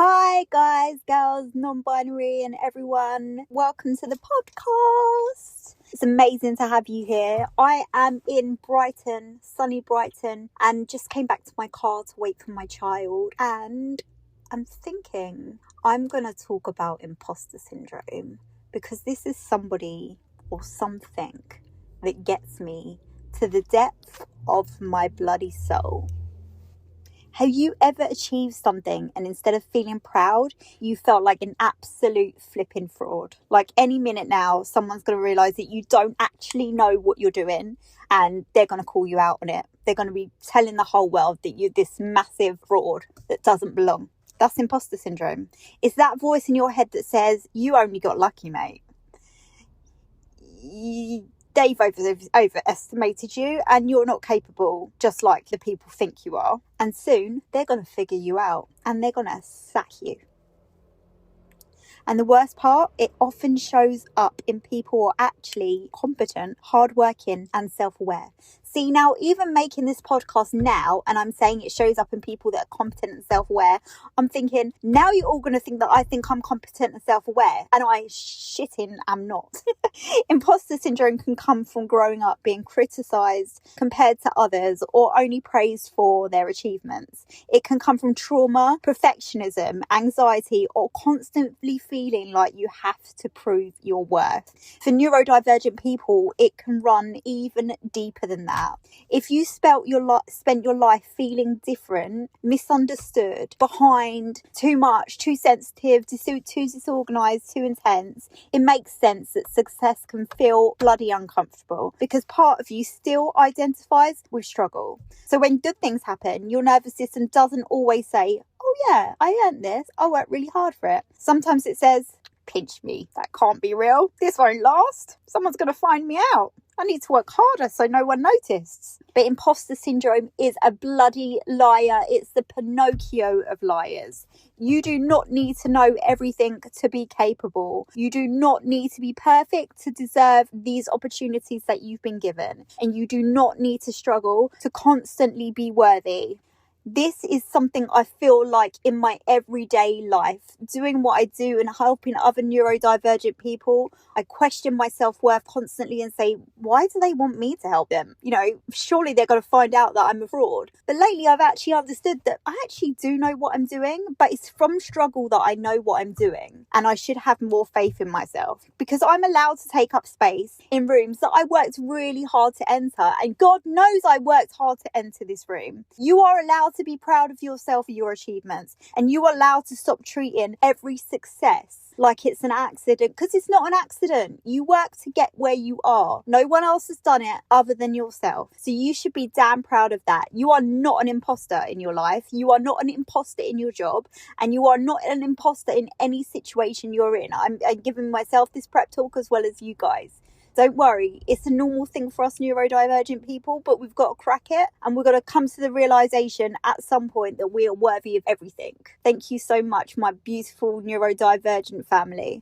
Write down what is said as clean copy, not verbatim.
Hi guys, girls, non-binary and everyone. Welcome to the podcast. It's amazing to have you here. I am in Brighton, sunny Brighton, and just came back to my car to wait for my child. And I'm thinking I'm going to talk about imposter syndrome because this is somebody or something that gets me to the depth of my bloody soul. Have you ever achieved something and instead of feeling proud, you felt like an absolute flipping fraud? Like any minute now, someone's going to realise that you don't actually know what you're doing and they're going to call you out on it. They're going to be telling the whole world that you're this massive fraud that doesn't belong. That's imposter syndrome. It's that voice in your head that says, you only got lucky, mate. They've overestimated you and you're not capable, just like the people think you are. And soon they're going to figure you out and they're going to sack you. And the worst part, it often shows up in people who are actually competent, hardworking and self-aware. See, now, even making this podcast now, and I'm saying it shows up in people that are competent and self-aware, I'm thinking, now you're all going to think that I think I'm competent and self-aware, and I shitting am not. Imposter syndrome can come from growing up being criticised compared to others or only praised for their achievements. It can come from trauma, perfectionism, anxiety, or constantly feeling like you have to prove your worth. For neurodivergent people, it can run even deeper than that. If you spent your life feeling different, misunderstood, behind, too much, too sensitive, too disorganised, too intense, it makes sense that success can feel bloody uncomfortable because part of you still identifies with struggle. So when good things happen, your nervous system doesn't always say, oh yeah, I earned this, I worked really hard for it. Sometimes it says, pinch me, that can't be real, this won't last, someone's going to find me out. I need to work harder so no one noticed. But imposter syndrome is a bloody liar. It's the Pinocchio of liars. You do not need to know everything to be capable. You do not need to be perfect to deserve these opportunities that you've been given. And you do not need to struggle to constantly be worthy. This is something I feel like in my everyday life, doing what I do and helping other neurodivergent people. I question my self-worth constantly and say, why do they want me to help them? You know, surely they're going to find out that I'm a fraud. But lately I've actually understood that I actually do know what I'm doing, but it's from struggle that I know what I'm doing. And I should have more faith in myself because I'm allowed to take up space in rooms that I worked really hard to enter. And God knows I worked hard to enter this room. You are allowed to be proud of yourself and your achievements, and you are allowed to stop treating every success like it's an accident, because it's not an accident. You work to get where you are. No one else has done it other than yourself. So you should be damn proud of that. You are not an imposter in your life. You are not an imposter in your job, and you are not an imposter in any situation you're in. I'm giving myself this prep talk as well as you guys. Don't worry, it's a normal thing for us neurodivergent people, but we've got to crack it and we've got to come to the realisation at some point that we are worthy of everything. Thank you so much, my beautiful neurodivergent family.